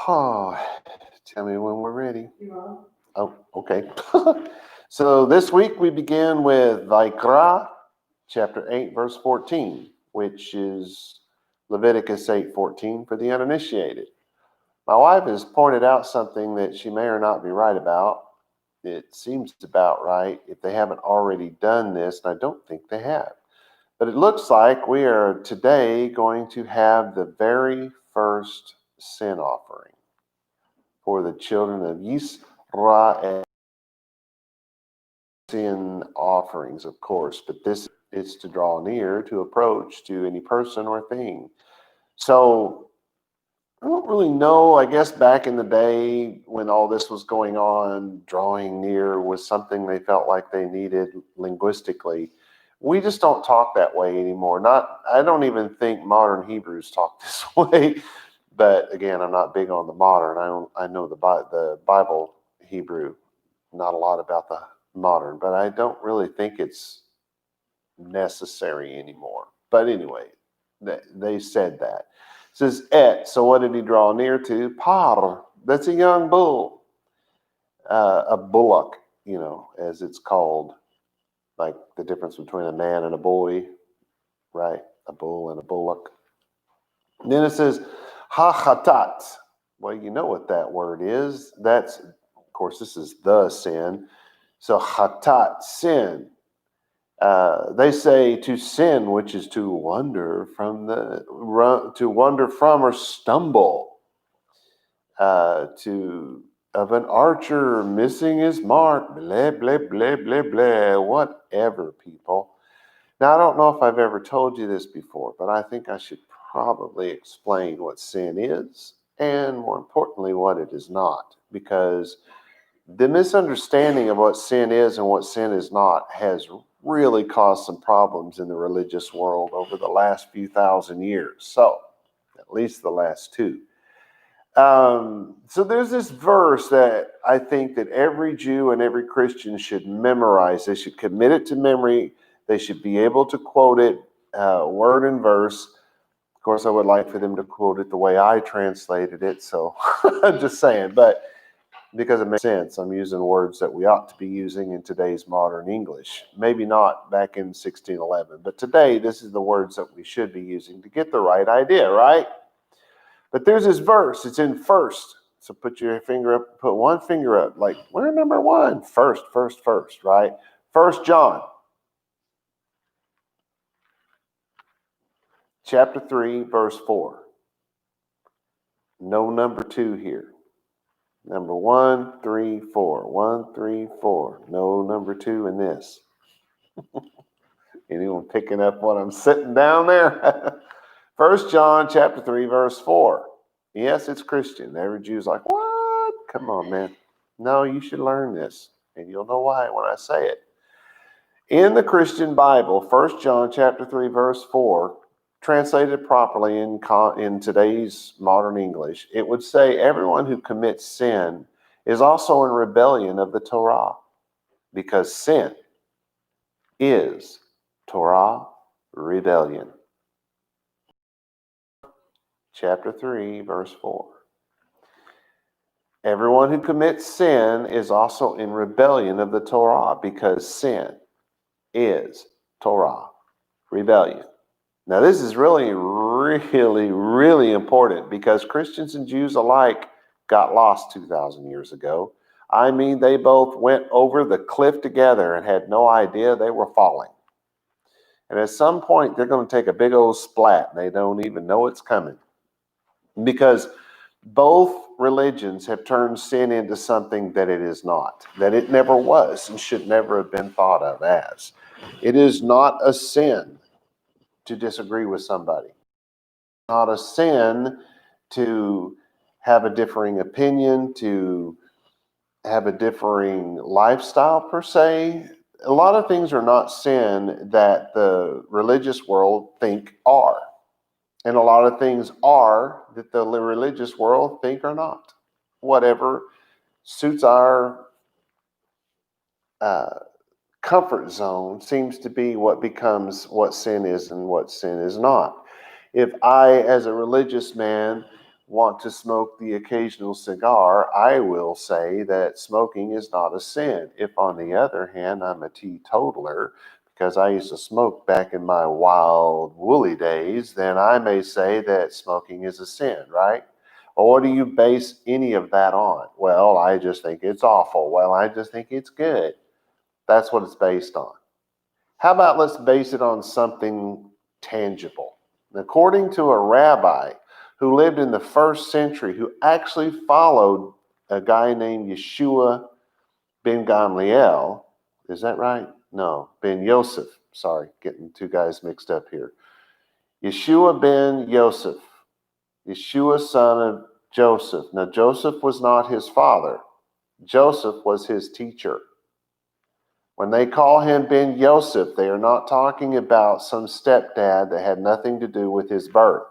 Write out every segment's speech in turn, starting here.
Oh, tell me when we're ready. Oh, okay. So this week we begin with vaYiqra, chapter 8, verse 14, which is Leviticus 8:14 for the uninitiated. My wife has pointed out something that she may or not be right about. It seems about right if they haven't already done this, and I don't think they have. But it looks like we are today going to have the very first sin offering for the children of Yisrael. Sin offerings, of course, but this is to draw near, to approach to any person or thing. So I don't really know. I guess back in the day when all this was going on, drawing near was something they felt like they needed linguistically. We just don't talk that way anymore. I don't even think modern Hebrews talk this way. But again, I'm not big on the modern. I know the Bible Hebrew, not a lot about the modern, but I don't really think it's necessary anymore. But anyway, they said that. It says et. So what did he draw near to? Par. That's a young bull, a bullock, as it's called, like the difference between a man and a boy, right? A bull and a bullock. And then it says ha-chatat. Well, you know what that word is. That's, of course, this is the sin. So chatat, sin. They say to sin, which is to wander from or stumble, of an archer missing his mark, blah, blah, blah, blah, blah, whatever, people. Now, I don't know if I've ever told you this before, but I think I should probably explain what sin is, and more importantly, what it is not, because the misunderstanding of what sin is and what sin is not has really caused some problems in the religious world over the last few thousand years. So, at least the last two. So there's this verse that I think that every Jew and every Christian should memorize. They should commit it to memory. They should be able to quote it word and verse. Of course, I would like for them to quote it the way I translated it. So I'm just saying, but because it makes sense, I'm using words that we ought to be using in today's modern English. Maybe not back in 1611, but today this is the words that we should be using to get the right idea, right? But there's this verse. It's in first. So put your finger up, put one finger up, like we're number one. First, right? 1 John. Chapter 3, verse 4. No number 2 here. Number 1, 3, 4. 1, 3, 4. No number 2 in this. Anyone picking up what I'm sitting down there? 1 John chapter 3, verse 4. Yes, it's Christian. Every Jew's like, what? Come on, man. No, you should learn this. And you'll know why when I say it. In the Christian Bible, 1 John chapter 3, verse 4, translated properly in today's modern English, it would say everyone who commits sin is also in rebellion of the Torah, because sin is Torah rebellion. Chapter 3, verse 4. Everyone who commits sin is also in rebellion of the Torah, because sin is Torah rebellion. Now, this is really, really, really important, because Christians and Jews alike got lost 2,000 years ago. I mean, they both went over the cliff together and had no idea they were falling. And at some point, they're going to take a big old splat, and they don't even know it's coming. Because both religions have turned sin into something that it is not, that it never was and should never have been thought of as. It is not a sin to disagree with somebody. It's not a sin to have a differing opinion, to have a differing lifestyle per se. A lot of things are not sin that the religious world think are. And a lot of things are that the religious world think are not. Whatever suits our comfort zone seems to be what becomes what sin is and what sin is not. If I, as a religious man, want to smoke the occasional cigar, I will say that smoking is not a sin. If, on the other hand, I'm a teetotaler, because I used to smoke back in my wild, woolly days, then I may say that smoking is a sin, right? Well, what do you base any of that on? Well, I just think it's awful. Well, I just think it's good. That's what it's based on. How about let's base it on something tangible? According to a rabbi who lived in the first century, who actually followed a guy named Yeshua ben Gamliel, is that right? No, ben Yosef. Sorry, getting two guys mixed up here. Yeshua ben Yosef, Yeshua son of Joseph. Now, Joseph was not his father. Joseph was his teacher. When they call him Ben Yosef, they are not talking about some stepdad that had nothing to do with his birth.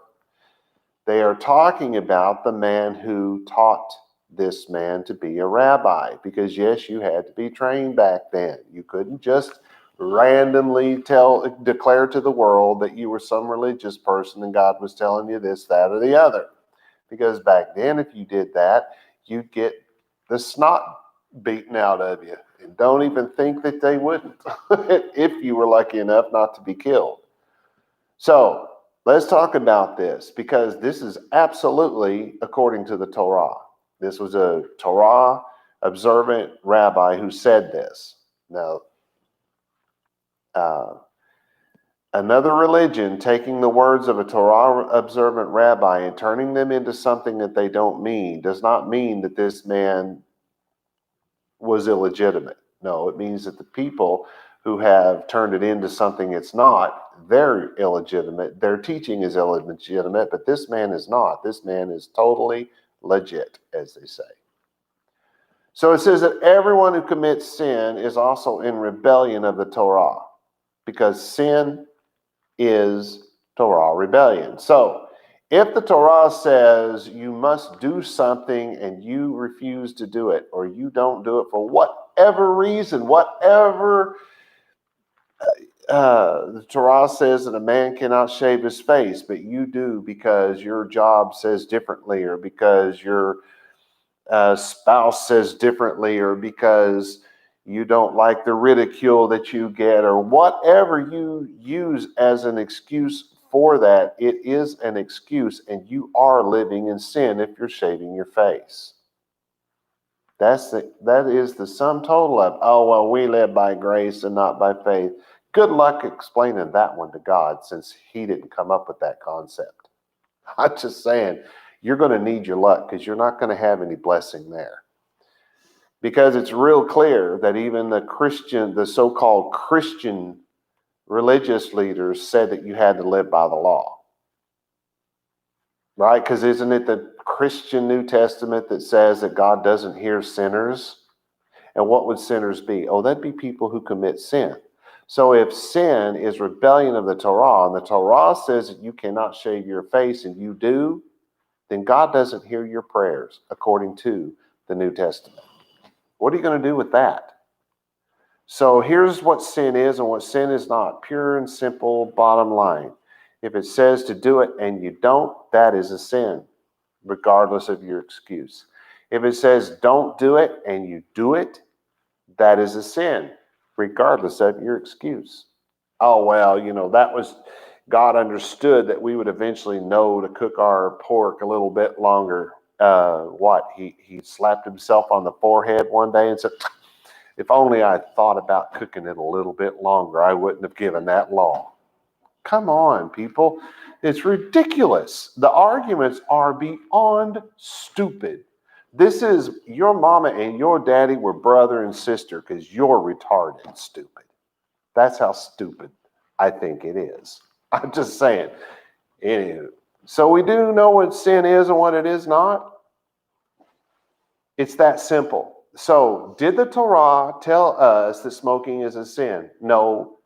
They are talking about the man who taught this man to be a rabbi, because yes, you had to be trained back then. You couldn't just randomly declare to the world that you were some religious person and God was telling you this, that, or the other. Because back then, if you did that, you'd get the snot beaten out of you. And don't even think that they wouldn't if you were lucky enough not to be killed. So let's talk about this, because this is absolutely according to the Torah. This was a Torah observant rabbi who said this. Now, another religion taking the words of a Torah observant rabbi and turning them into something that they don't mean does not mean that this man was illegitimate. No, it means that the people who have turned it into something it's not, they're illegitimate. Their teaching is illegitimate, but this man is not. This man is totally legit, as they say. So it says that everyone who commits sin is also in rebellion of the Torah, because sin is Torah rebellion. So if the Torah says you must do something and you refuse to do it, or you don't do it for whatever reason, whatever the Torah says that a man cannot shave his face, but you do because your job says differently, or because your spouse says differently, or because you don't like the ridicule that you get, or whatever you use as an excuse for that, it is an excuse, and you are living in sin if you're shaving your face. That is the sum total of, oh, well, we live by grace and not by faith. Good luck explaining that one to God, since he didn't come up with that concept. I'm just saying, you're going to need your luck, because you're not going to have any blessing there. Because it's real clear that even the so-called Christian religious leaders said that you had to live by the law. Right? Because isn't it the Christian New Testament that says that God doesn't hear sinners? And what would sinners be? Oh, that'd be people who commit sin. So if sin is rebellion of the Torah, and the Torah says that you cannot shave your face and you do, then God doesn't hear your prayers according to the New Testament. What are you going to do with that? So here's what sin is and what sin is not. Pure and simple bottom line. If it says to do it and you don't, that is a sin, regardless of your excuse. If it says don't do it and you do it, that is a sin, regardless of your excuse. Oh, well, that was, God understood that we would eventually know to cook our pork a little bit longer. He slapped himself on the forehead one day and said, if only I thought about cooking it a little bit longer, I wouldn't have given that law. Come on, people. It's ridiculous. The arguments are beyond stupid. This is your mama and your daddy were brother and sister because you're retarded and stupid. That's how stupid I think it is. I'm just saying. Anywho, so we do know what sin is and what it is not. It's that simple. So did the Torah tell us that smoking is a sin? No.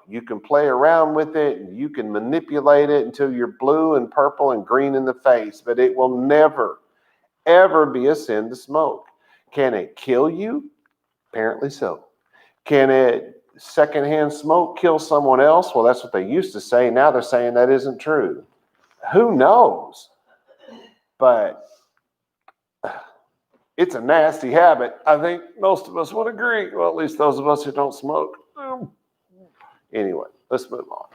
You can play around with it and you can manipulate it until you're blue and purple and green in the face, but it will never, ever be a sin to smoke. Can it kill you? Apparently so. Can it secondhand smoke kill someone else? Well, that's what they used to say. Now they're saying that isn't true. Who knows? But it's a nasty habit. I think most of us would agree. Well, at least those of us who don't smoke. Anyway, let's move on.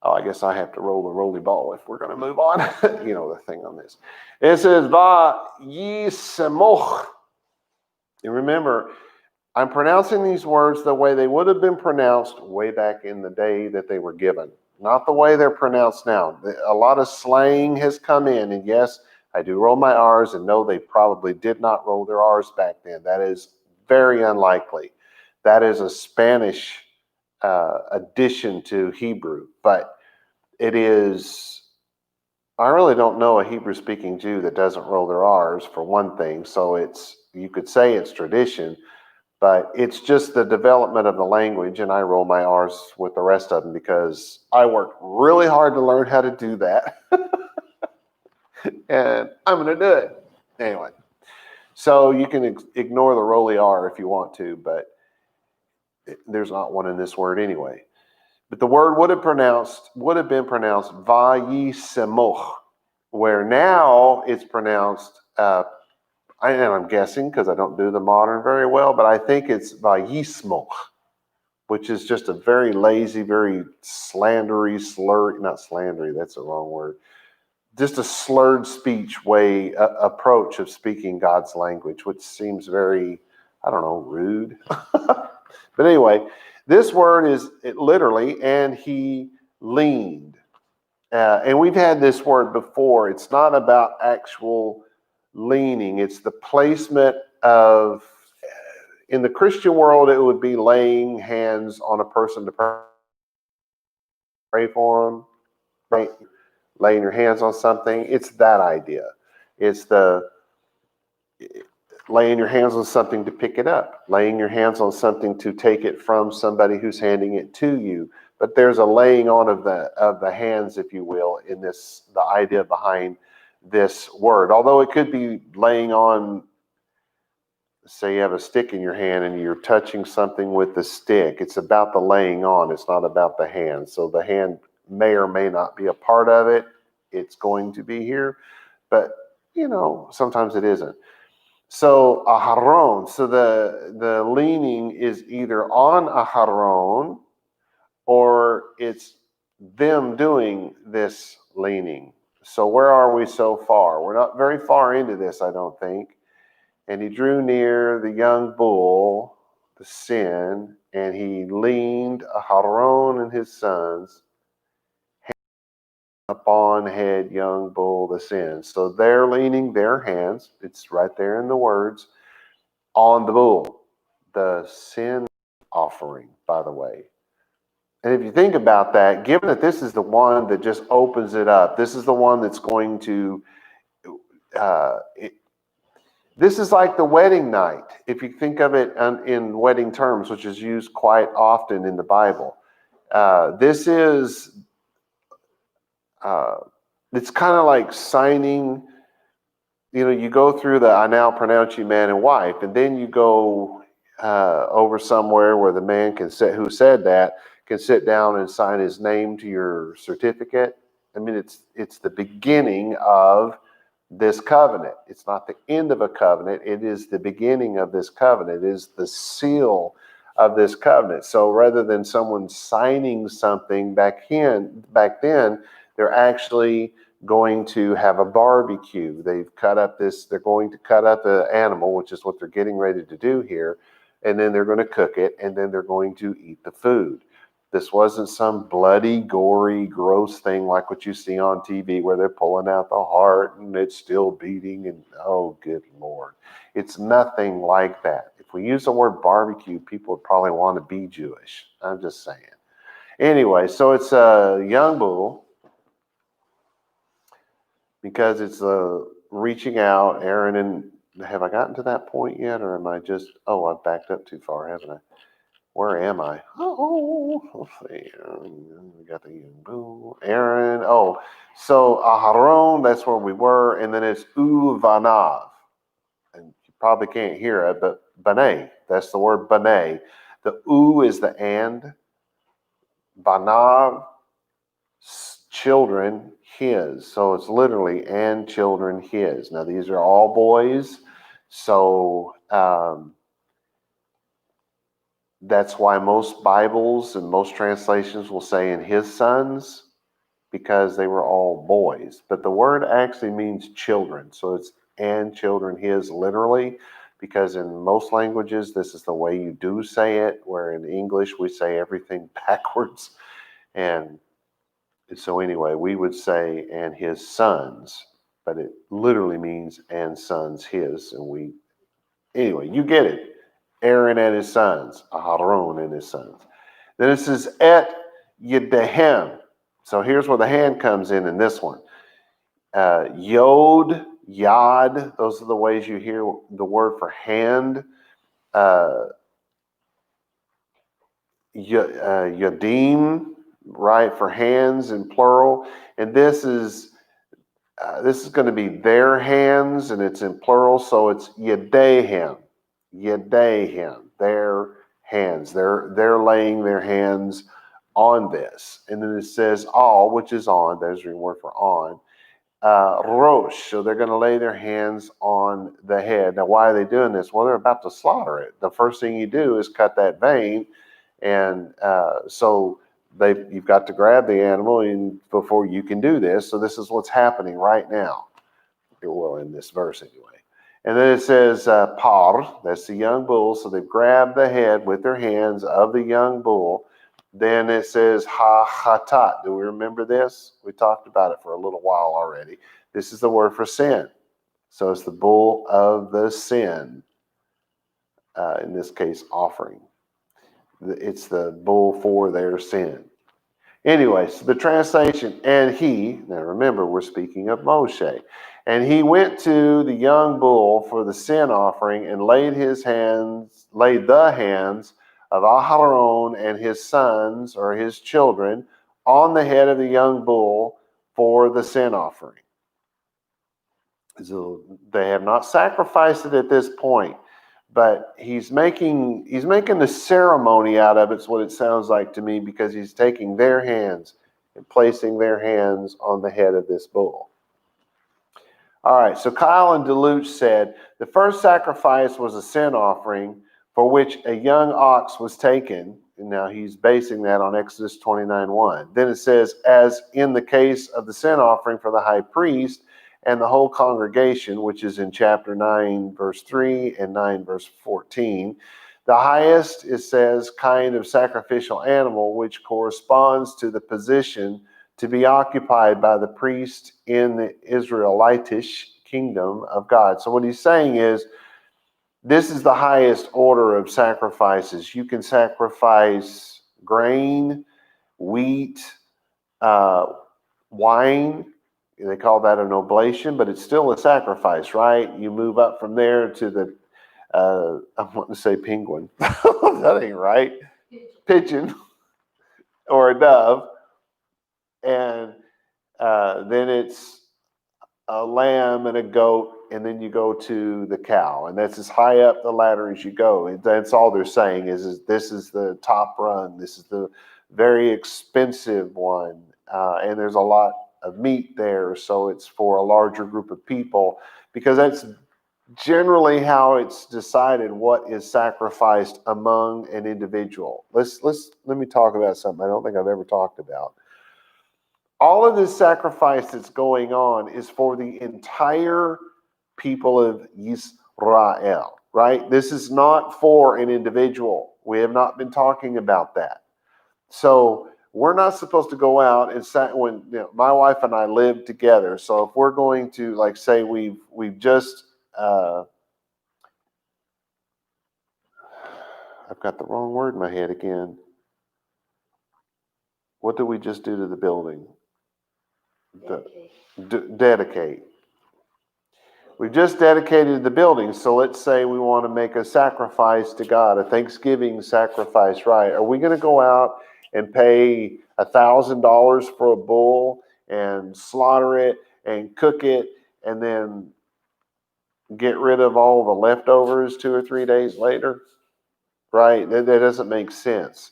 Oh, I guess I have to roll the roly ball if we're going to move on. You know the thing on this. It says vaYiqra. And remember, I'm pronouncing these words the way they would have been pronounced way back in the day that they were given, not the way they're pronounced now. A lot of slang has come in, and yes, I do roll my R's, and no, they probably did not roll their R's back then. That is very unlikely. That is a Spanish addition to Hebrew, but it is, I really don't know a Hebrew-speaking Jew that doesn't roll their R's, for one thing, so you could say it's tradition, but it's just the development of the language, and I roll my R's with the rest of them because I worked really hard to learn how to do that. And I'm going to do it. Anyway, so you can ignore the roly R if you want to, but there's not one in this word anyway. But the word would have been pronounced vaYiqra, where now it's pronounced, and I'm guessing because I don't do the modern very well, but I think it's vaYiqra, which is just a very lazy, very slurry, not slandery, that's the wrong word. Just a slurred speech way, approach of speaking God's language, which seems very, I don't know, rude. But anyway, this word is literally, and he leaned. And we've had this word before. It's not about actual leaning. It's the placement of, in the Christian world, it would be laying hands on a person to pray for them, right? Laying your hands on something. It's that idea. It's the laying your hands on something to pick it up, laying your hands on something to take it from somebody who's handing it to you. But there's a laying on of the hands, if you will, in this, the idea behind this word. Although it could be laying on, say you have a stick in your hand and you're touching something with the stick. It's about the laying on. It's not about the hand. So the hand may or may not be a part of it. It's going to be here, but sometimes it isn't. So Aharon, so the leaning is either on Aharon or it's them doing this leaning. So where are we so far? We're not very far into this, I don't think. And he drew near the young bull, the sin, and he leaned Aharon and his sons upon head young bull, the sin. So they're leaning their hands, it's right there in the words, on the bull, the sin offering, by the way. And if you think about that, given that this is the one that just opens it up, this is the one that's going to, this is like the wedding night, if you think of it in wedding terms, which is used quite often in the Bible. This is, it's kind of like signing, you go through the I now pronounce you man and wife, and then you go over somewhere where the man who said that can sit down and sign his name to your certificate. I mean, it's the beginning of this covenant. It's not the end of a covenant. It is the beginning of this covenant. It is the seal of this covenant. So rather than someone signing something back then, they're actually going to have a barbecue. They're going to cut up an animal, which is what they're getting ready to do here. And then they're going to cook it, and then they're going to eat the food. This wasn't some bloody, gory, gross thing like what you see on TV where they're pulling out the heart and it's still beating and, oh, good Lord. It's nothing like that. If we use the word barbecue, people would probably want to be Jewish. I'm just saying. Anyway, so it's a young bull because it's reaching out. Aaron, and have I gotten to that point yet, or am I just, I've backed up too far, haven't I? Where am I? Let's see. We got the bull, Aaron. So Aharon, that's where we were, and then it's Uvanav. And you probably can't hear it, but Banay, that's the word Banay. The U is the and. Banav, children, his. So it's literally, and children his. Now, these are all boys. So that's why most Bibles and most translations will say in his sons, because they were all boys. But the word actually means children. So it's and children his literally, because in most languages, this is the way you do say it, where in English, we say everything backwards. And so anyway, we would say and his sons, but it literally means and sons his. And anyway, you get it. Aaron and his sons, Aharon and his sons. Then it says et yedehem. So here's where the hand comes in this one. Yod, yad, those are the ways you hear the word for hand. Yadim, right, for hands in plural. And this is going to be their hands, and it's in plural, so it's yedehem, their hands. They're laying their hands on this. And then it says all, which is on. There's your word for on. Rosh, so they're going to lay their hands on the head. Now, why are they doing this? Well, they're about to slaughter it. The first thing you do is cut that vein, and so you've got to grab the animal before you can do this. So this is what's happening right now. Well, in this verse anyway. And then it says par, that's the young bull. So they've grabbed the head with their hands of the young bull. Then it says ha-chatat. Do we remember this? We talked about it for a little while already. This is the word for sin. So it's the bull of the sin, in this case, offering. It's the bull for their sin. Anyway, so the translation, and he, now remember, we're speaking of Moshe, and he went to the young bull for the sin offering and laid the hands of Aharon and his sons, or his children, on the head of the young bull for the sin offering. So they have not sacrificed it at this point, but he's making the ceremony out of it. It's what it sounds like to me, because he's taking their hands and placing their hands on the head of this bull. All right, so Kyle and Deluge said, the first sacrifice was a sin offering for which a young ox was taken. And now he's basing that on Exodus 29:1. Then it says, as in the case of the sin offering for the high priest and the whole congregation, which is in chapter 9, verse 3 and 9, verse 14. The highest, it says, kind of sacrificial animal, which corresponds to the position to be occupied by the priest in the Israelitish kingdom of God. So what he's saying is, this is the highest order of sacrifices. You can sacrifice grain, wheat, wine. They call that an oblation, but it's still a sacrifice, right? You move up from there to the, I want to say penguin. That ain't right. Pigeon or a dove. And then it's a lamb and a goat, and then you go to the cow, and that's as high up the ladder as you go. That's all they're saying is this is the top rung. This is the very expensive one, and there's a lot of meat there, so it's for a larger group of people, because that's generally how it's decided what is sacrificed among an individual. Let me talk about something I don't think I've ever talked about. All of this sacrifice that's going on is for the entire people of Yisrael, right? This is not for an individual. We have not been talking about that. So we're not supposed to go out and when my wife and I live together. So if we're going to, like, say we've just I've got the wrong word in my head again. What did we just do to the building? Dedicate. We've just dedicated the building, so let's say we want to make a sacrifice to God, a Thanksgiving sacrifice, right? Are we going to go out and pay $1,000 for a bull and slaughter it and cook it and then get rid of all the leftovers 2 or 3 days later? Right? That doesn't make sense,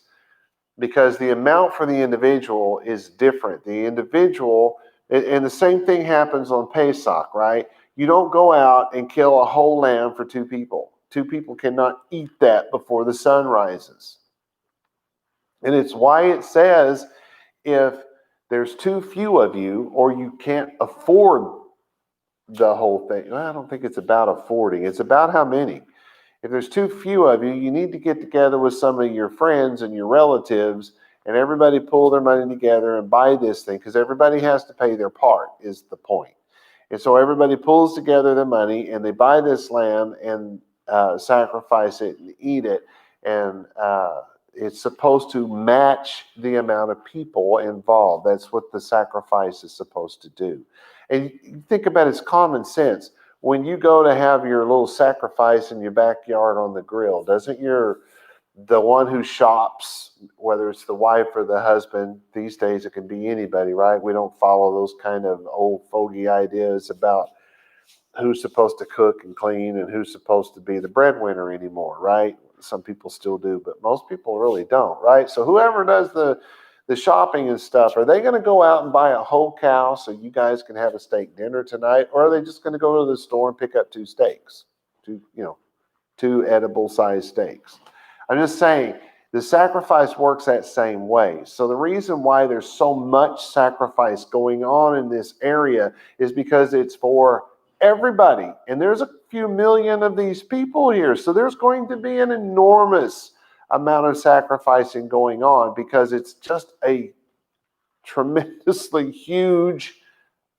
because the amount for the individual is different. The individual And the same thing happens on Pesach, right? You don't go out and kill a whole lamb for two people. Two people cannot eat that before the sun rises. And it's why it says if there's too few of you or you can't afford the whole thing. Well, I don't think it's about affording. It's about how many. If there's too few of you, you need to get together with some of your friends and your relatives and everybody pull their money together and buy this thing because everybody has to pay their part is the point. And so everybody pulls together their money and they buy this lamb and sacrifice it and eat it. And it's supposed to match the amount of people involved. That's what the sacrifice is supposed to do. And you think about it, it's common sense. When you go to have your little sacrifice in your backyard on the grill, doesn't the one who shops, whether it's the wife or the husband, these days it can be anybody, right? We don't follow those kind of old fogey ideas about who's supposed to cook and clean and who's supposed to be the breadwinner anymore, right? Some people still do, but most people really don't, right? So whoever does the shopping and stuff, are they going to go out and buy a whole cow so you guys can have a steak dinner tonight? Or are they just going to go to the store and pick up two steaks, two edible sized steaks? I'm just saying the sacrifice works that same way. So the reason why there's so much sacrifice going on in this area is because it's for everybody. And there's a few million of these people here. So there's going to be an enormous amount of sacrificing going on because it's just a tremendously huge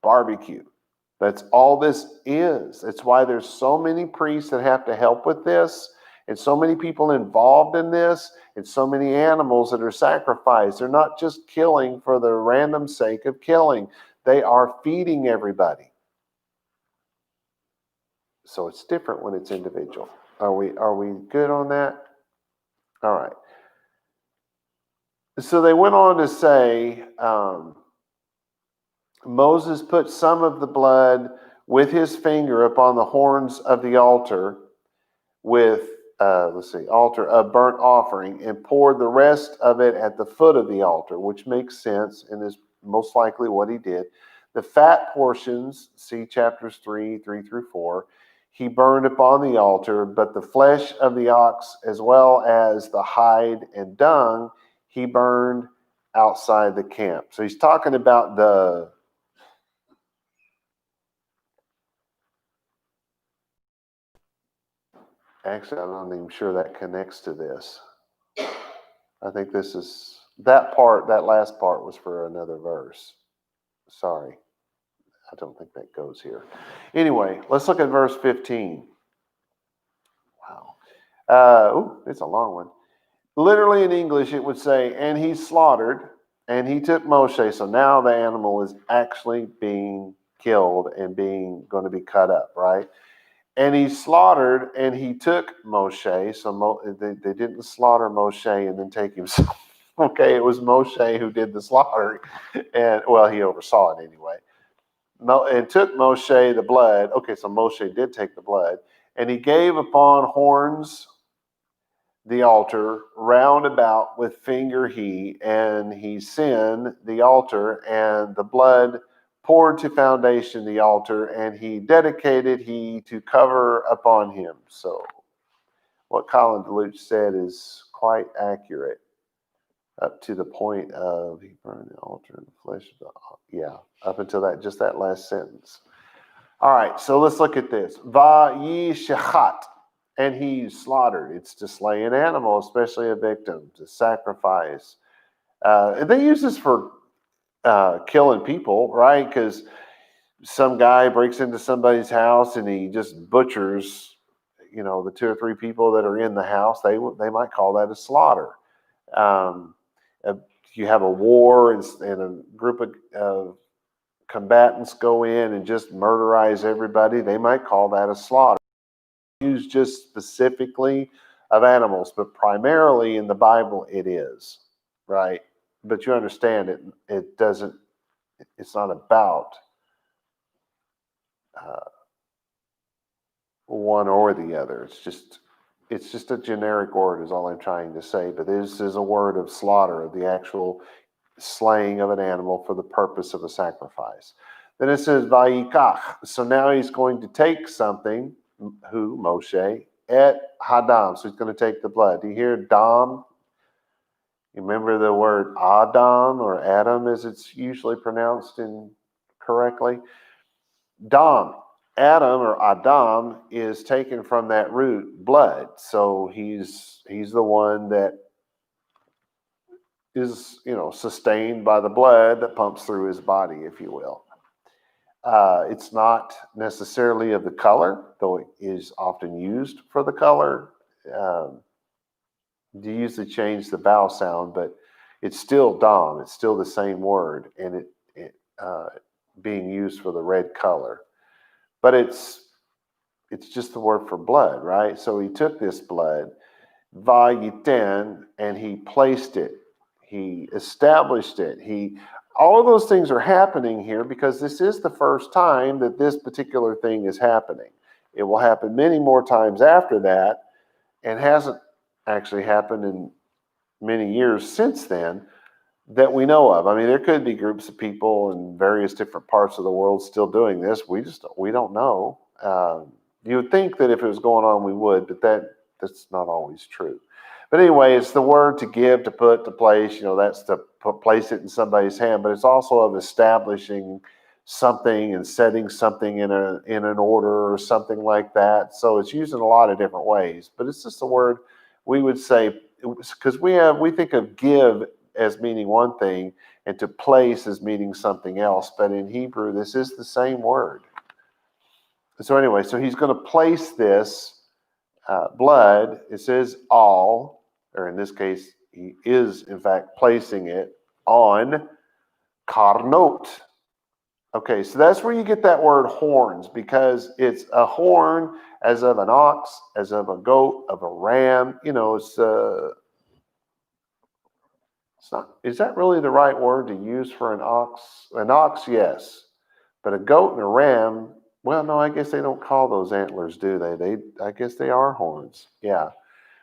barbecue. That's all this is. It's why there's so many priests that have to help with this and so many people involved in this and so many animals that are sacrificed. They're not just killing for the random sake of killing. They are feeding everybody. So it's different when it's individual. Are we good on that? All right. So they went on to say, Moses put some of the blood with his finger upon the horns of the altar with, altar of burnt offering, and poured the rest of it at the foot of the altar, which makes sense and is most likely what he did. The fat portions, see chapters 3 through 4, he burned upon the altar, but the flesh of the ox, as well as the hide and dung, he burned outside the camp. So he's talking about actually, I'm not even sure that connects to this. I think this is, that last part was for another verse. Sorry. I don't think that goes here. Anyway, let's look at verse 15. Wow. It's a long one. Literally in English, it would say, and he slaughtered, and he took Moshe. So now the animal is actually being killed and going to be cut up, right? And he slaughtered, and he took Moshe. So they didn't slaughter Moshe and then take him. Okay, it was Moshe who did the slaughter. And, well, he oversaw it anyway. And took Moshe the blood. Okay, so Moshe did take the blood. And he gave upon horns the altar round about with finger and he sinned the altar, and the blood poured to foundation the altar, and he dedicated to cover upon him. So what Colin DeLuce said is quite accurate up to the point of he burned the altar in the flesh of up until that last sentence. All right, so let's look at this. vaYiqra, and he slaughtered. It's to slay an animal, especially a victim, to sacrifice. And they use this for killing people, right? Because some guy breaks into somebody's house and he just butchers, the 2 or 3 people that are in the house. They might call that a slaughter. You have a war and a group of combatants go in and just murderize everybody. They might call that a slaughter. Used just specifically of animals, but primarily in the Bible it is, right? But you understand it's not about one or the other. It's just a generic word is all I'm trying to say. But this is a word of slaughter, of the actual slaying of an animal for the purpose of a sacrifice. Then it says vaYiqra. So now he's going to take something, Moshe, et hadam. So he's going to take the blood. Do you hear dam? You remember the word Adam or Adam as it's usually pronounced correctly? Dam, Adam or Adam is taken from that root, blood. So he's the one that is, sustained by the blood that pumps through his body, if you will. It's not necessarily of the color, though it is often used for the color. You usually change the vowel sound, but it's still dam. It's still the same word, and it being used for the red color. But it's just the word for blood, right? So he took this blood, vaYiten, and he placed it. He established it. All of those things are happening here because this is the first time that this particular thing is happening. It will happen many more times after that, and hasn't actually happened in many years since then that we know of. I mean, there could be groups of people in various different parts of the world still doing this. We don't know. You would think that if it was going on, we would, but that's not always true. But anyway, it's the word to give, to put, to place. That's to place it in somebody's hand. But it's also of establishing something and setting something in an order or something like that. So it's used in a lot of different ways. But it's just a word we would say, because we think of give as meaning one thing and to place as meaning something else. But in Hebrew, this is the same word. So anyway, so he's going to place this blood. It says all, or in this case, he is in fact placing it on karnot. Okay, so that's where you get that word horns, because it's a horn as of an ox, as of a goat, of a ram. It's not. Is that really the right word to use for an ox? An ox, yes, but a goat and a ram. Well, no, I guess they don't call those antlers, do they? I guess they are horns. Yeah.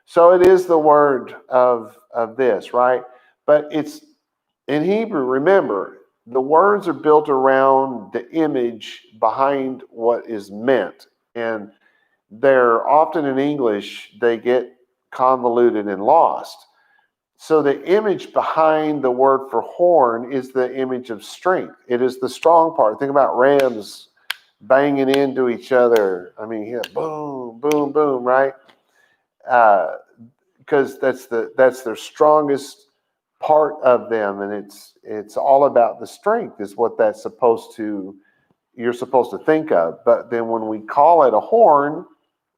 So it is the word of this, right? But it's in Hebrew. Remember, the words are built around the image behind what is meant. And they're often in English, they get convoluted and lost. So the image behind the word for horn is the image of strength. It is the strong part. Think about rams banging into each other. I mean, boom, boom, boom, right? Because that's their strongest part of them, and it's all about the strength is what you're supposed to think of. But then when we call it a horn,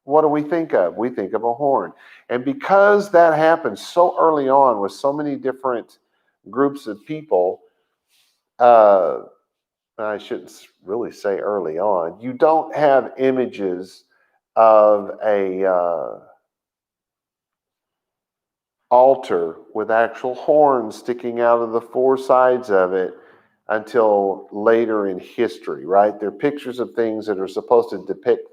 what do we think of? We think of a horn. And because that happened so early on with so many different groups of people, I shouldn't really say early on, you don't have images of a altar with actual horns sticking out of the four sides of it until later in history, right? They're pictures of things that are supposed to depict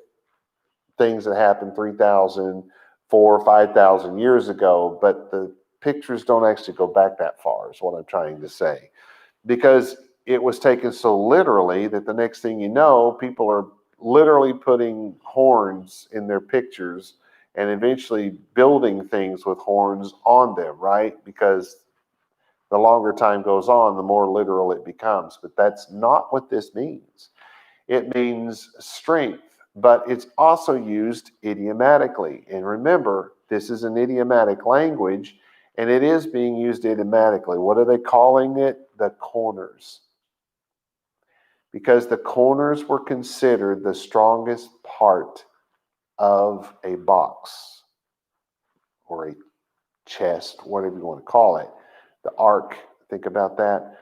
things that happened 3,000, 4,000, 5,000 years ago, but the pictures don't actually go back that far, is what I'm trying to say. Because it was taken so literally that the next thing you know, people are literally putting horns in their pictures and eventually building things with horns on them, right? Because the longer time goes on, the more literal it becomes. But that's not what this means. It means strength, but it's also used idiomatically. And remember, this is an idiomatic language, and it is being used idiomatically. What are they calling it? The corners. Because the corners were considered the strongest part of a box or a chest, whatever you want to call it. The ark, think about that.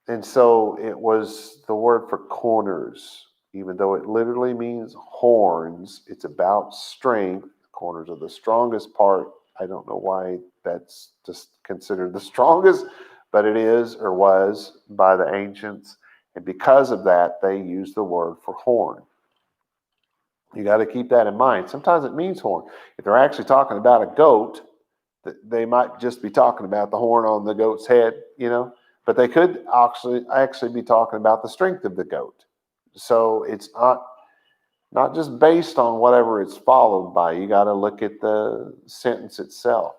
And so it was the word for corners, even though it literally means horns. It's about strength. The corners are the strongest part. I don't know why that's just considered the strongest, but it is or was by the ancients. And because of that, they use the word for horn. You got to keep that in mind. Sometimes it means horn. If they're actually talking about a goat, they might just be talking about the horn on the goat's head, But they could actually be talking about the strength of the goat. So it's not just based on whatever it's followed by. You got to look at the sentence itself.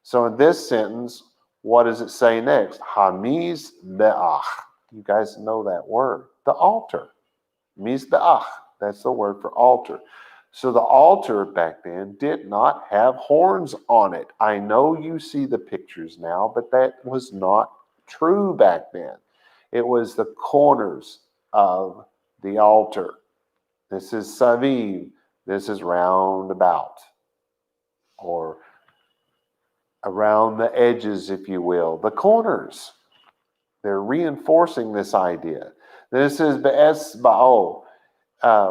So in this sentence, what does it say next? Hamizbeach. You guys know that word. The altar. Mizbeach. That's the word for altar. So the altar back then did not have horns on it. I know you see the pictures now, but that was not true back then. It was the corners of the altar. This is saviv. This is round about, or around the edges, if you will, the corners. They're reinforcing this idea. This is be'esba'o,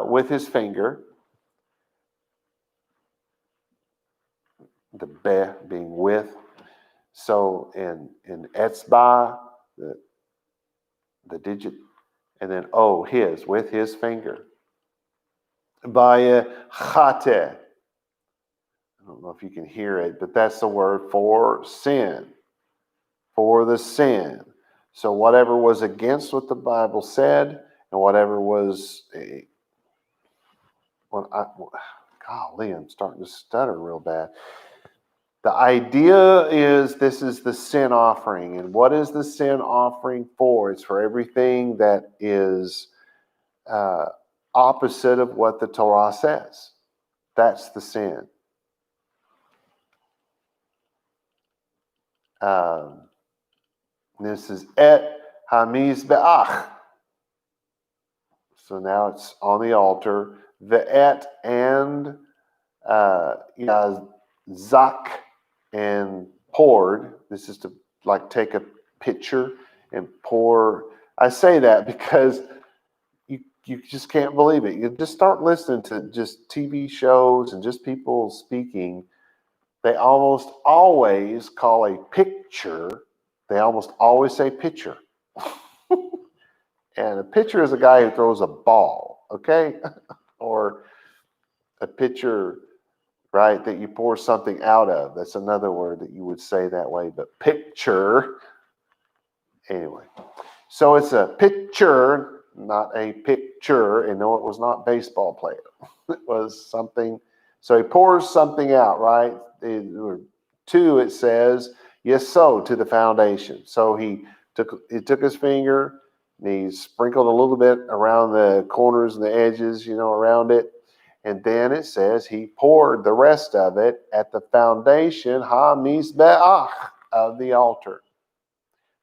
with his finger. The be being with. So in etzba, the digit, and then his, with his finger. VaYiqra. I don't know if you can hear it, but that's the word for sin, for the sin. So whatever was against what the Bible said, and whatever was, golly, I'm starting to stutter real bad. The idea is this is the sin offering. And what is the sin offering for? It's for everything that is opposite of what the Torah says. That's the sin. This is et hamizbeach. So now it's on the altar. The et and zak and poured. This is to like take a pitcher and pour. I say that because you just can't believe it. You just start listening to just TV shows and just people speaking. They almost always call a picture. They almost always say pitcher. And a pitcher is a guy who throws a ball, okay? Or a pitcher, right, that you pour something out of. That's another word that you would say that way, but picture. Anyway, so it's a pitcher, not a picture. And no, it was not baseball player. It was something. So he pours something out, right? Two, it says, yes, so to the foundation. So he took his finger and he sprinkled a little bit around the corners and the edges, around it. And then it says he poured the rest of it at the foundation, hamizbeach, of the altar.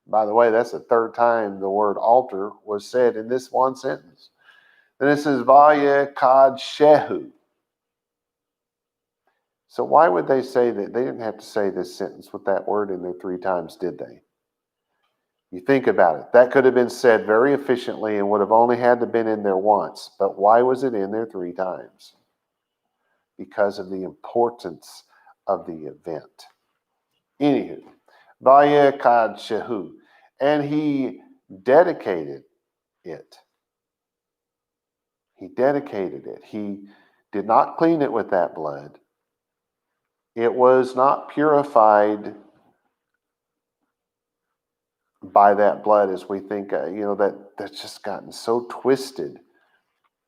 By the way, that's the third time the word altar was said in this one sentence. Then it says vaYiqra. So why would they say that? They didn't have to say this sentence with that word in there 3 times, did they? You think about it. That could have been said very efficiently and would have only had to been in there once. But why was it in there 3 times? Because of the importance of the event. Anywho, vaYiqra, and he dedicated it. He dedicated it. He did not clean it with that blood. It was not purified by that blood as we think, that's just gotten so twisted.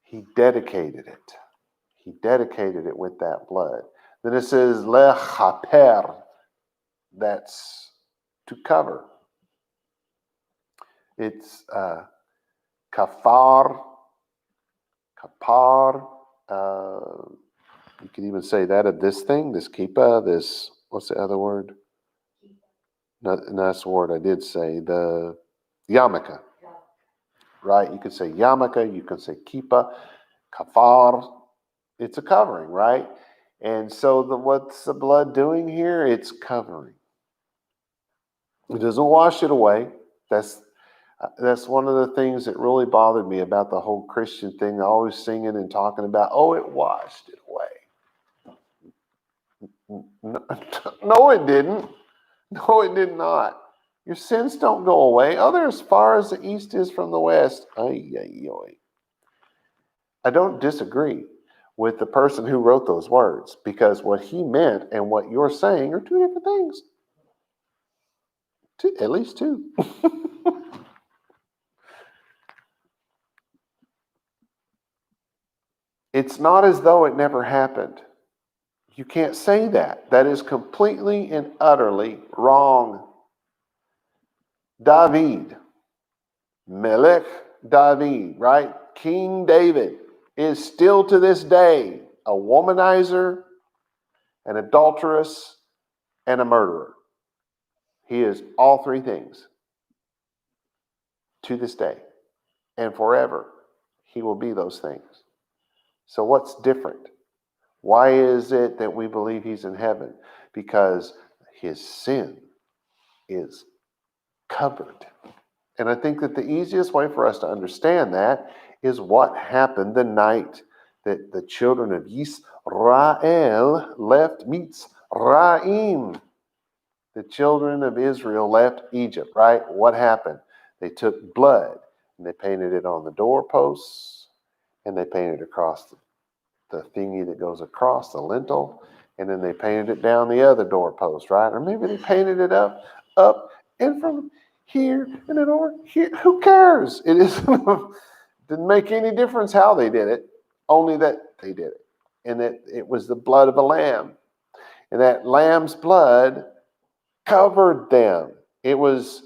He dedicated it. He dedicated it with that blood. Then it says, lechaper, that's to cover. It's kafar, kapar. You can even say that of this thing, this kippah, this, what's the other word? That's the word I did say, the yarmulke, right? You could say yarmulke, you could say kippah, kafar. It's a covering, right? And so what's the blood doing here? It's covering. It doesn't wash it away. That's one of the things that really bothered me about the whole Christian thing. Always singing and talking about, it washed it away. No, it didn't. No, it did not. Your sins don't go away. They're as far as the east is from the west. I don't disagree with the person who wrote those words, because what he meant and what you're saying are 2 different things. Two, at least two. It's not as though it never happened. You can't say that. That is completely and utterly wrong. David, Melech David, right? King David is still to this day a womanizer, an adulteress, and a murderer. He is all three things to this day. And forever, he will be those things. So what's different? Why is it that we believe he's in heaven? Because his sin is covered. And I think that the easiest way for us to understand that is what happened the night that the children of Yisrael left Mitzrayim. The children of Israel left Egypt, right? What happened? They took blood and they painted it on the doorposts and they painted across the thingy that goes across the lintel, and then they painted it down the other doorpost, right? Or maybe they painted it up, and from here and then over here. Who cares? It didn't make any difference how they did it, only that they did it. And that it was the blood of a lamb. And that lamb's blood covered them. It was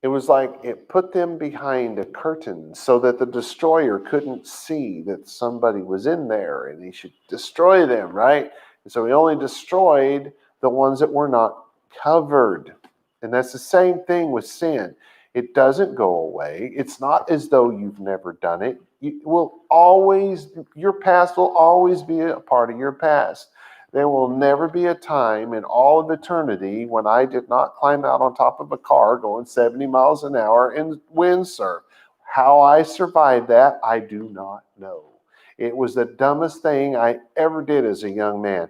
like it put them behind a curtain so that the destroyer couldn't see that somebody was in there and he should destroy them, right? And so he only destroyed the ones that were not covered. And that's the same thing with sin. It doesn't go away. It's not as though you've never done it. Your past will always be a part of your past. There will never be a time in all of eternity when I did not climb out on top of a car going 70 miles an hour and windsurf. How I survived that, I do not know. It was the dumbest thing I ever did as a young man.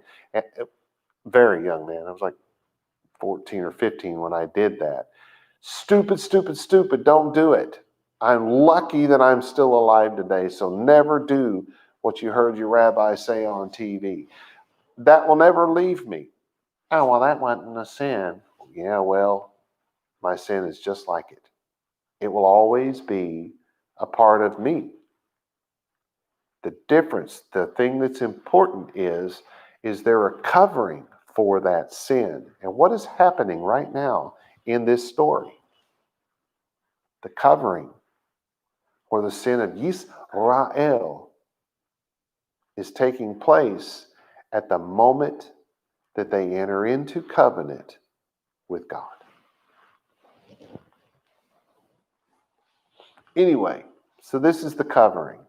Very young man. I was like 14 or 15 when I did that. Stupid, stupid, stupid. Don't do it. I'm lucky that I'm still alive today, so never do what you heard your rabbi say on TV. That will never leave me. Oh, well, that wasn't a sin. Yeah, well, my sin is just like it. It will always be a part of me. The difference, the thing that's important is there a covering for that sin? And what is happening right now in this story? The covering for the sin of Yisrael is taking place at the moment that they enter into covenant with God. Anyway, so this is the covering.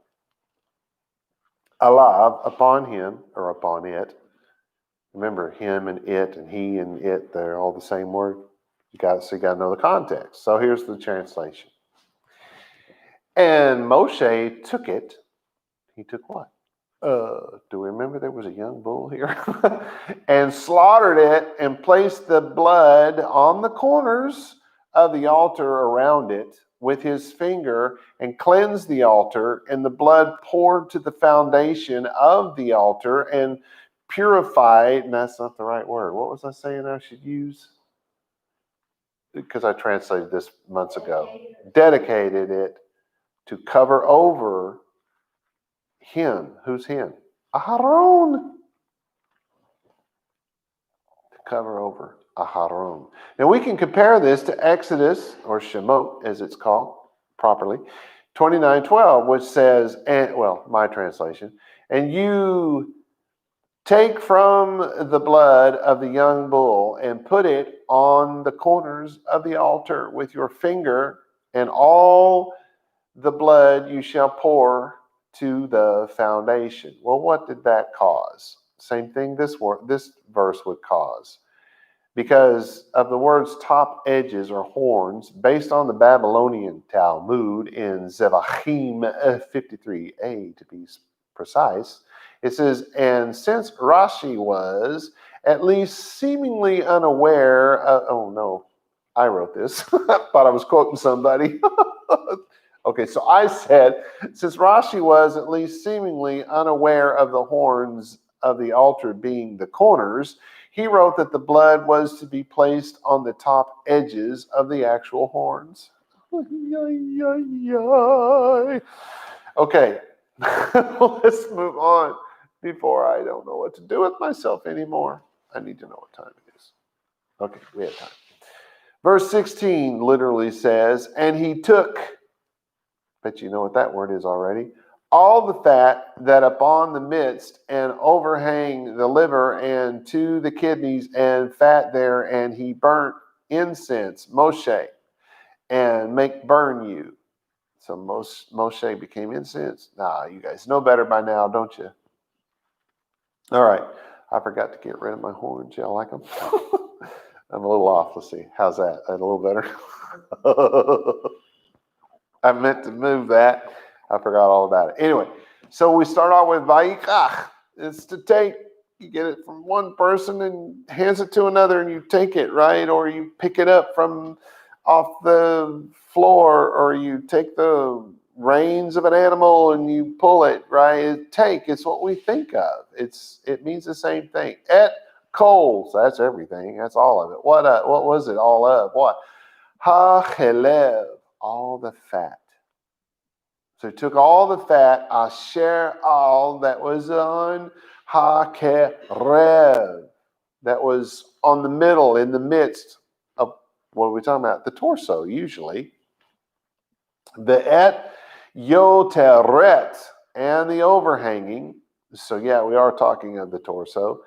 Allah, upon him, or upon it. Remember, him and it and he and it, they're all the same word. You got to know the context. So here's the translation. And Moshe took it. He took what? Do we remember there was a young bull here? And slaughtered it and placed the blood on the corners of the altar around it with his finger and cleansed the altar, and the blood poured to the foundation of the altar and purified, and that's not the right word. What was I saying I should use? Because I translated this months ago. Dedicated it to cover over him. Who's him? Aharon. To cover over Aharon. Now we can compare this to Exodus, or Shemot as it's called properly, 29:12, which says, and well, my translation, and you take from the blood of the young bull and put it on the corners of the altar with your finger, and all the blood you shall pour to the foundation. Well, what did that cause? Same thing this verse would cause. Because of the word's top edges or horns, based on the Babylonian Talmud in Zevachim 53a to be precise, it says, and since Rashi was at least seemingly unaware of, oh no, I wrote this. I thought I was quoting somebody. Okay, so I said, since Rashi was at least seemingly unaware of the horns of the altar being the corners, he wrote that the blood was to be placed on the top edges of the actual horns. Okay, let's move on before I don't know what to do with myself anymore. I need to know what time it is. Okay, we have time. Verse 16 literally says, and he took, bet you know what that word is already, all the fat that upon the midst and overhang the liver and to the kidneys and fat there, and he burnt incense, Moshe, and make burn you. So Moshe became incense. Nah, you guys know better by now, don't you? All right. I forgot to get rid of my horns. Y'all like them? I'm a little off. Let's see. How's that? That a little better? I meant to move that. I forgot all about it. Anyway, so we start off with vaYiqra. It's to take. You get it from one person and hands it to another, and you take it, right? Or you pick it up from off the floor, or you take the reins of an animal and you pull it, right? It's what we think of. It means the same thing. Et coals, that's everything. That's all of it. What was it all of? What? Ha-chelev, all the fat. So he took all the fat, asher al, that was on ha-kerev, that was on the middle, in the midst of, what are we talking about? The torso, usually. The et yoteret, and the overhanging. So yeah, we are talking of the torso,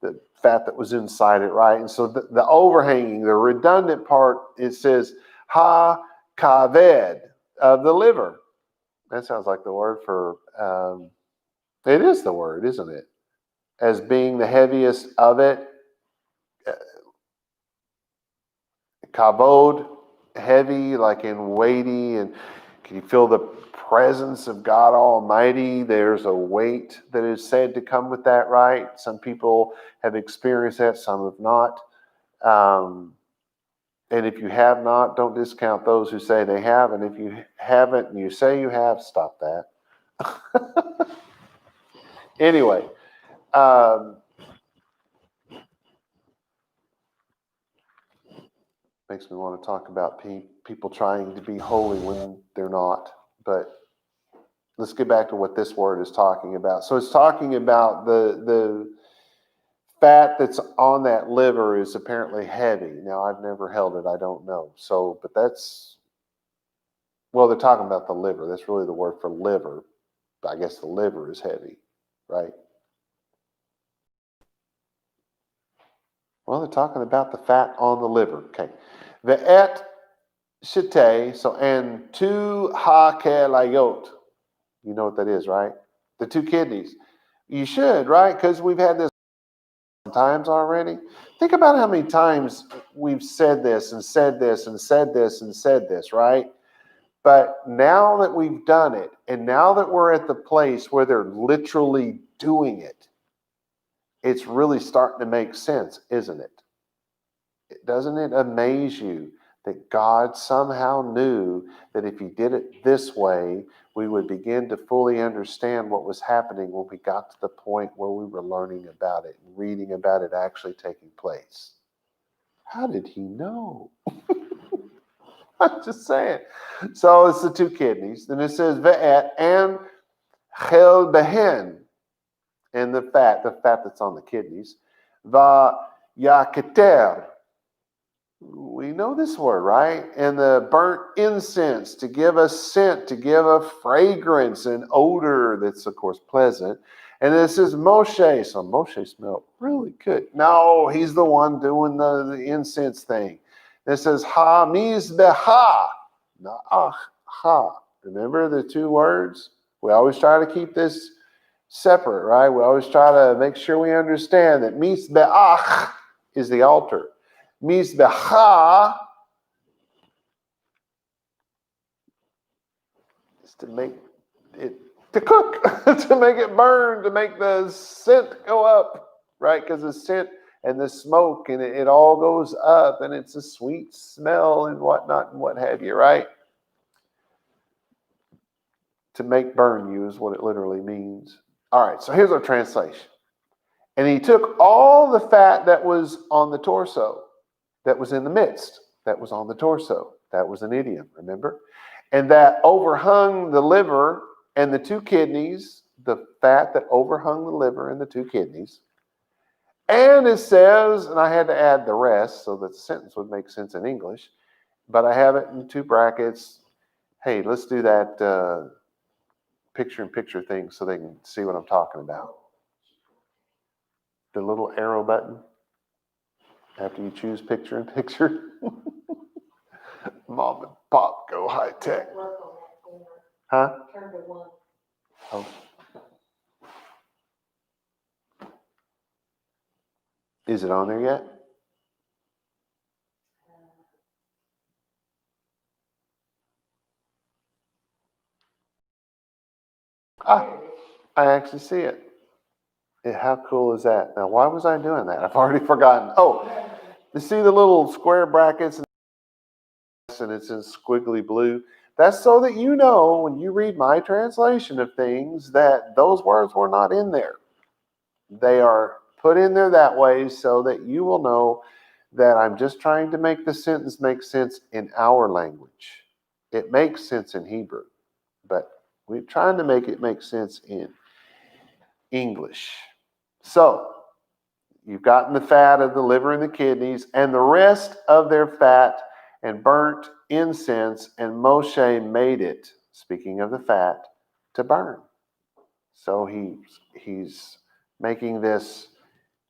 the fat that was inside it, right? And so the overhanging, the redundant part, it says ha-kaved, of the liver. That sounds like the word for, it is the word, isn't it? As being the heaviest of it. Kavod, heavy, like in weighty. And can you feel the presence of God Almighty? There's a weight that is said to come with that, right? Some people have experienced that, some have not. And if you have not, don't discount those who say they have. And if you haven't and you say you have, stop that. Anyway, makes me want to talk about people trying to be holy when they're not. But let's get back to what this word is talking about. So it's talking about the fat that's on that liver is apparently heavy. Now, I've never held it. I don't know. So, but that's, well, they're talking about the liver. That's really the word for liver. I guess the liver is heavy, right? Well, they're talking about the fat on the liver. Okay. The et shite, so, and two ha-kelayot. You know what that is, right? The two kidneys. You should, right? Because we've had this times already. Think about how many times we've said this and said this and said this and said this, right? But now that we've done it, and now that we're at the place where they're literally doing it, it's really starting to make sense, isn't it? Doesn't it amaze you that God somehow knew that if he did it this way, we would begin to fully understand what was happening when we got to the point where we were learning about it and reading about it actually taking place? How did he know? I'm just saying. So it's the two kidneys. Then it says ve'et and chel behen, and the fat that's on the kidneys. Va-yaketer. We know this word, right? And the burnt incense, to give a scent, to give a fragrance, an odor that's, of course, pleasant. And this is Moshe. So Moshe smelled really good. No, he's the one doing the incense thing. This says ha mizbeha. Na'ach ha. Remember the two words? We always try to keep this separate, right? We always try to make sure we understand that mizbeach is the altar. Mizbeha is to make it, to cook, to make it burn, to make the scent go up, right? Because the scent and the smoke and it all goes up and it's a sweet smell and whatnot and what have you, right? To make burn you is what it literally means. All right, so here's our translation. And he took all the fat that was on the torso, that was in the midst, that was on the torso. That was an idiom, remember? And that overhung the liver and the two kidneys, the fat that overhung the liver and the two kidneys. And it says, and I had to add the rest so that the sentence would make sense in English, but I have it in two brackets. Hey, let's do that picture-in-picture thing so they can see what I'm talking about. The little arrow button after you choose picture-in-picture. Mom and Pop go high tech. Huh? Turn to 1. Oh. Is it on there yet? Ah, I actually see it. How cool is that? Now, why was I doing that? I've already forgotten. Oh, you see the little square brackets and it's in squiggly blue? That's so that you know when you read my translation of things that those words were not in there. They are put in there that way so that you will know that I'm just trying to make the sentence make sense in our language. It makes sense in Hebrew, but we're trying to make it make sense in English. So, you've gotten the fat of the liver and the kidneys and the rest of their fat and burnt incense, and Moshe made it, speaking of the fat, to burn. So he's making this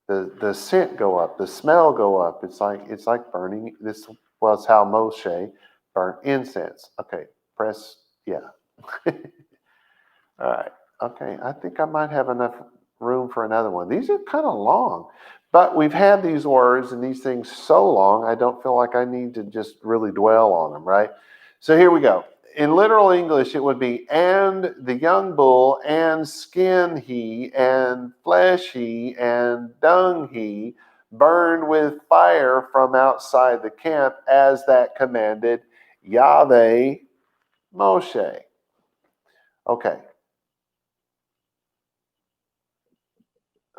the scent go up, the smell go up. It's like burning this was how Moshe burnt incense. Okay, press yeah. All right. Okay, I think I might have enough room for another one. These are kind of long, but we've had these words and these things so long, I don't feel like I need to just really dwell on them, right? So here we go. In literal English, it would be, and the young bull, and skin he, and flesh he, and dung he, burned with fire from outside the camp, as that commanded Yahweh Moshe. Okay.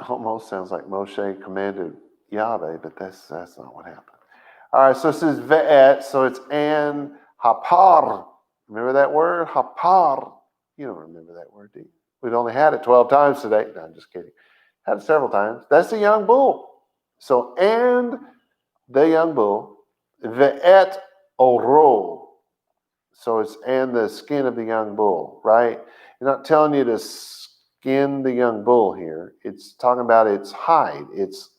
Almost sounds like Moshe commanded Yahweh, but that's not what happened. All right, so this is ve'et, so it's an hapar. Remember that word? Hapar. You don't remember that word, do you? We've only had it 12 times today. No, I'm just kidding. Had it several times. That's the young bull. So, and the young bull, ve'et oro. So it's and the skin of the young bull, right? You're not telling you to skin the young bull here. It's talking about its hide. It's,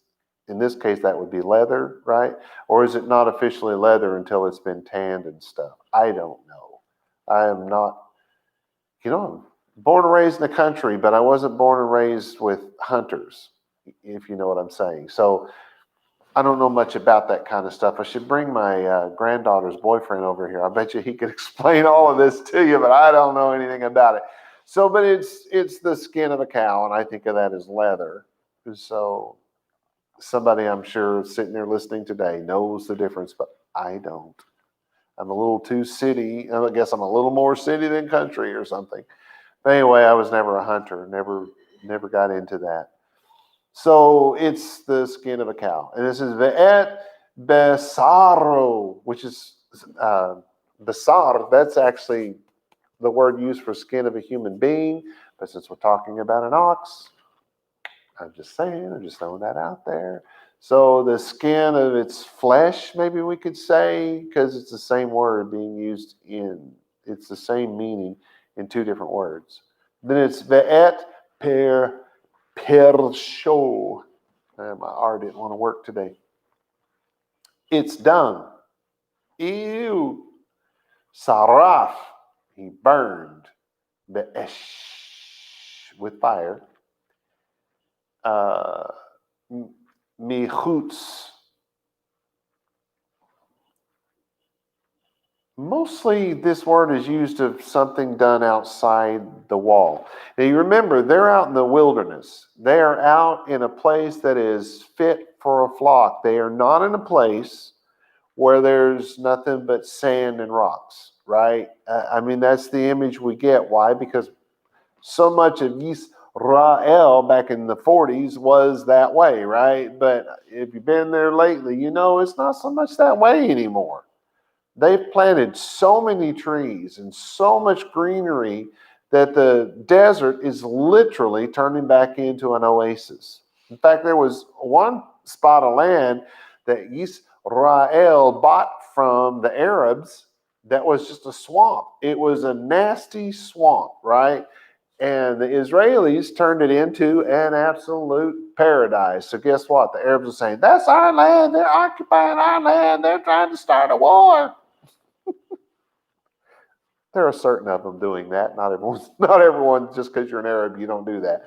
in this case, that would be leather, right? Or is it not officially leather until it's been tanned and stuff? I don't know. I am not, I'm born and raised in the country, but I wasn't born and raised with hunters, if you know what I'm saying. So I don't know much about that kind of stuff. I should bring my granddaughter's boyfriend over here. I bet you he could explain all of this to you, but I don't know anything about it. So, but it's the skin of a cow, and I think of that as leather. So somebody I'm sure sitting there listening today knows the difference, but I don't. I'm a little too city. I guess I'm a little more city than country or something. But anyway, I was never a hunter. Never got into that. So it's the skin of a cow. And this is ve'et besaro, which is besar. That's actually the word used for skin of a human being. But since we're talking about an ox, I'm just saying, I'm just throwing that out there. So the skin of its flesh, maybe we could say, because it's the same word being used it's the same meaning in two different words. Then it's ve'et Pirsho. My R didn't want to work today. It's dung. Ew. Saraf. He burned. Be'esh. With fire. Michutz. Mostly this word is used of something done outside the wall. Now you remember, they're out in the wilderness. They are out in a place that is fit for a flock. They are not in a place where there's nothing but sand and rocks, right? I mean, that's the image we get. Why? Because so much of Yisrael back in the 40s was that way, right? But if you've been there lately, you know it's not so much that way anymore. They've planted so many trees and so much greenery that the desert is literally turning back into an oasis. In fact, there was one spot of land that Yisrael bought from the Arabs that was just a swamp. It was a nasty swamp, right? And the Israelis turned it into an absolute paradise. So guess what? The Arabs are saying, that's our land. They're occupying our land. They're trying to start a war. There are certain of them doing that. Not everyone, just because you're an Arab, you don't do that.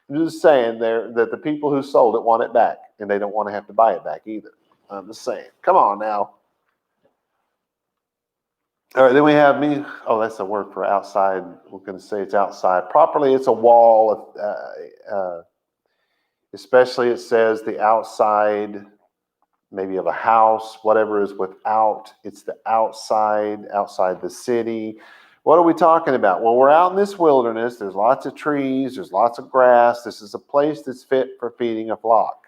I'm just saying there that the people who sold it want it back, and they don't want to have to buy it back either. I'm just saying. Come on now. All right, then we have me. Oh, that's a word for outside. We're going to say it's outside. Properly, it's a wall. Especially it says the outside, maybe of a house, whatever is without. It's the outside the city. What are we talking about? Well, we're out in this wilderness. There's lots of trees. There's lots of grass. This is a place that's fit for feeding a flock.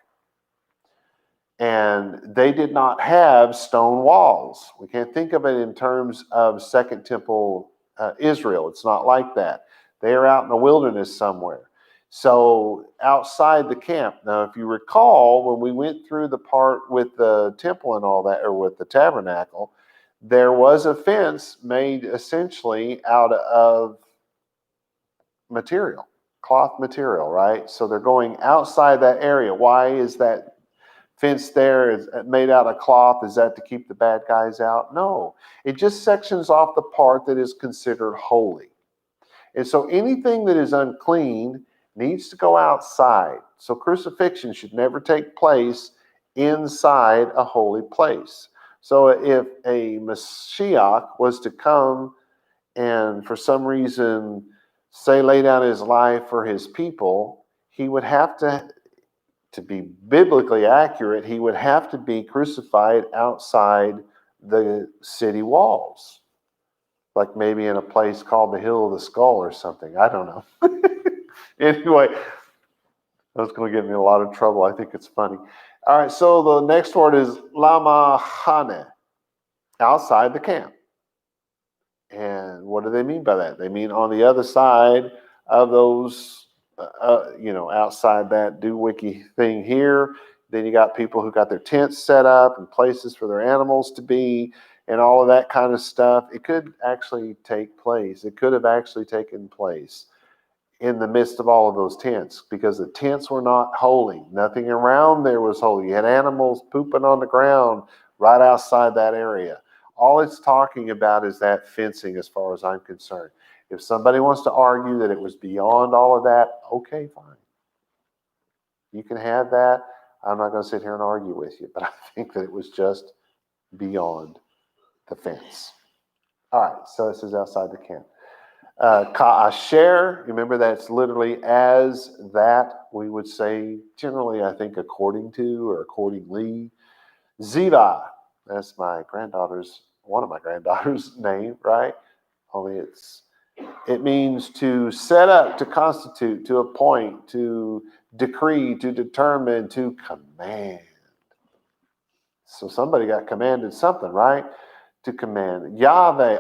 And they did not have stone walls. We can't think of it in terms of Second Temple Israel. It's not like that. They are out in the wilderness somewhere. So outside the camp. Now, if you recall, when we went through the part with the temple and all that, or with the tabernacle, there was a fence made essentially out of material, cloth material, right? So they're going outside that area. Why is that fence there is made out of cloth? Is that to keep the bad guys out? No, it just sections off the part that is considered holy. And so anything that is unclean needs to go outside. So crucifixion should never take place inside a holy place. So if a Mashiach was to come and for some reason say lay down his life for his people, he would have to be biblically accurate, he would have to be crucified outside the city walls. Like maybe in a place called the Hill of the Skull or something. I don't know. Anyway, that's going to get me in a lot of trouble. I think it's funny. All right, so the next word is lamahane, outside the camp. And what do they mean by that? They mean on the other side of those, outside that doohickey thing here. Then you got people who got their tents set up and places for their animals to be and all of that kind of stuff. It could actually take place. It could have actually taken place in the midst of all of those tents, because the tents were not holy. Nothing around there was holy. You had animals pooping on the ground right outside that area. All it's talking about is that fencing, as far as I'm concerned. If somebody wants to argue that it was beyond all of that, okay, fine. You can have that. I'm not going to sit here and argue with you, but I think that it was just beyond the fence. All right, so this is outside the camp. Ka'asher, remember that's literally as that, we would say generally, I think, according to or accordingly. Ziva, that's one of my granddaughter's name, right? Only it means to set up, to constitute, to appoint, to decree, to determine, to command. So somebody got commanded something, right? To command. Yahweh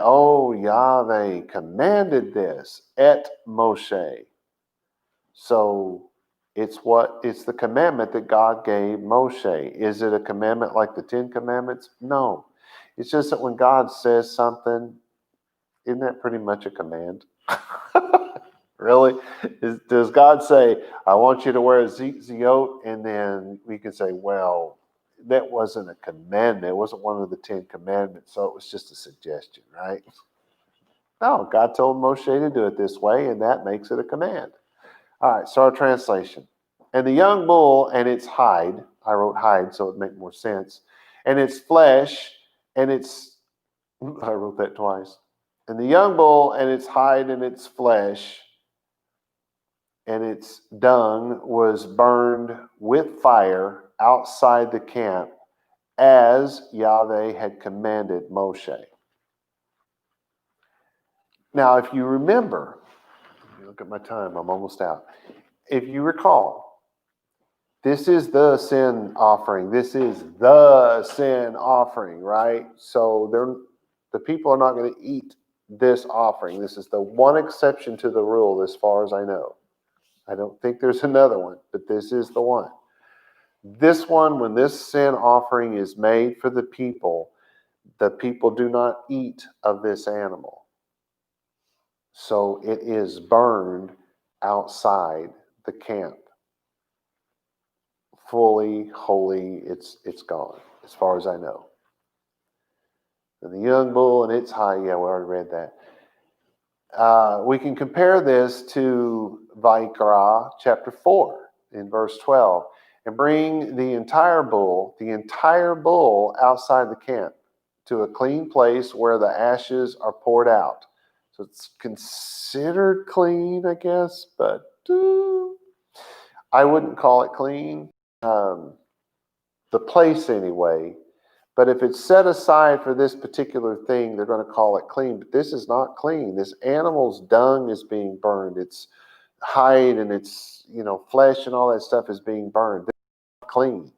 commanded this et Moshe. So it's the commandment that God gave Moshe. Is it a commandment like the 10 Commandments? No. It's just that when God says something, isn't that pretty much a command? Really? Does God say, I want you to wear a ziot? And then we can say, well, that wasn't a commandment. It wasn't one of the 10 Commandments, so it was just a suggestion, right? No, God told Moshe to do it this way, and that makes it a command. All right, so our translation. And the young bull and its hide, I wrote hide so it would make more sense, and its flesh, and its, I wrote that twice. And the young bull and its hide and its flesh and its dung was burned with fire outside the camp, as Yahweh had commanded Moshe. Now, if you remember, Look at my time. I'm almost out. If you recall, this is the sin offering. This is the sin offering, right? So the people are not going to eat this offering. This is the one exception to the rule as far as I know. I don't think there's another one, but this is the one. This one, when this sin offering is made for the people do not eat of this animal. So it is burned outside the camp. Fully, wholly, it's gone, as far as I know. And the young bull and its high, yeah, we already read that. We can compare this to vaYiqra chapter 4 in verse 12 and bring the entire bull outside the camp to a clean place where the ashes are poured out. So it's considered clean, I guess, but I wouldn't call it clean. The place anyway. But if it's set aside for this particular thing, they're going to call it clean. But this is not clean. This animal's dung is being burned. Its hide and its flesh and all that stuff is being burned. This is not clean.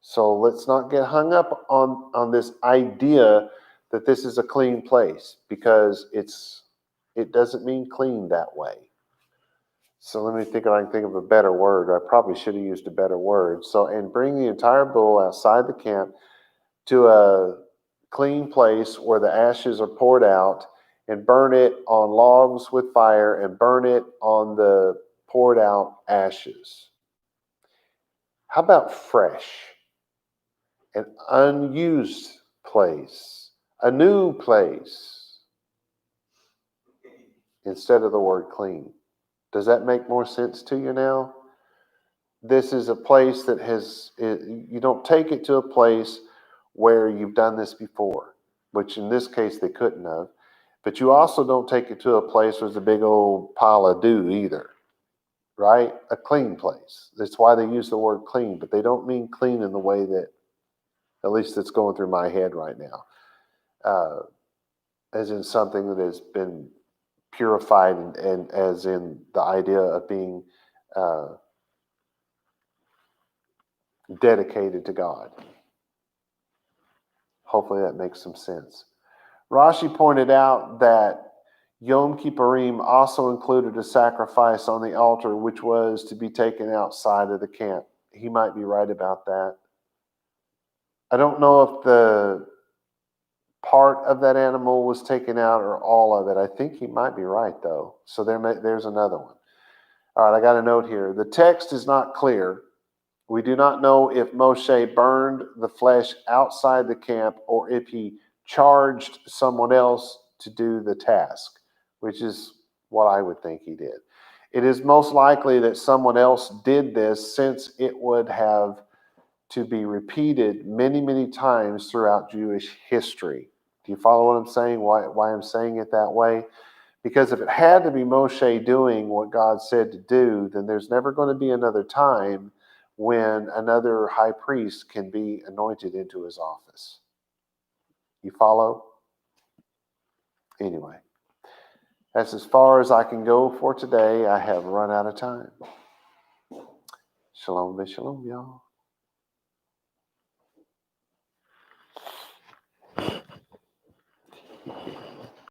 So let's not get hung up on this idea that this is a clean place, because it doesn't mean clean that way. So let me think if I can think of a better word. I probably should have used a better word. So, and bring the entire bull outside the camp to a clean place where the ashes are poured out, and burn it on logs with fire, and burn it on the poured out ashes. How about fresh? An unused place, a new place, instead of the word clean. Does that make more sense to you now? This is a place that you don't take it to a place where you've done this before, which in this case they couldn't have. But you also don't take it to a place where there's a big old pile of dew either, right? A clean place. That's why they use the word clean, but they don't mean clean in the way that, at least it's going through my head right now, as in something that has been purified, and as in the idea of being dedicated to God. Hopefully that makes some sense. Rashi pointed out that Yom Kippurim also included a sacrifice on the altar, which was to be taken outside of the camp. He might be right about that. I don't know if the part of that animal was taken out or all of it. I think he might be right, though. So there's another one. All right, I got a note here. The text is not clear. We do not know if Moshe burned the flesh outside the camp or if he charged someone else to do the task, which is what I would think he did. It is most likely that someone else did this, since it would have to be repeated many, many times throughout Jewish history. Do you follow what I'm saying? Why I'm saying it that way? Because if it had to be Moshe doing what God said to do, then there's never going to be another time when another high priest can be anointed into his office. You follow? Anyway, that's as far as I can go for today. I have run out of time. Shalom, shalom, y'all.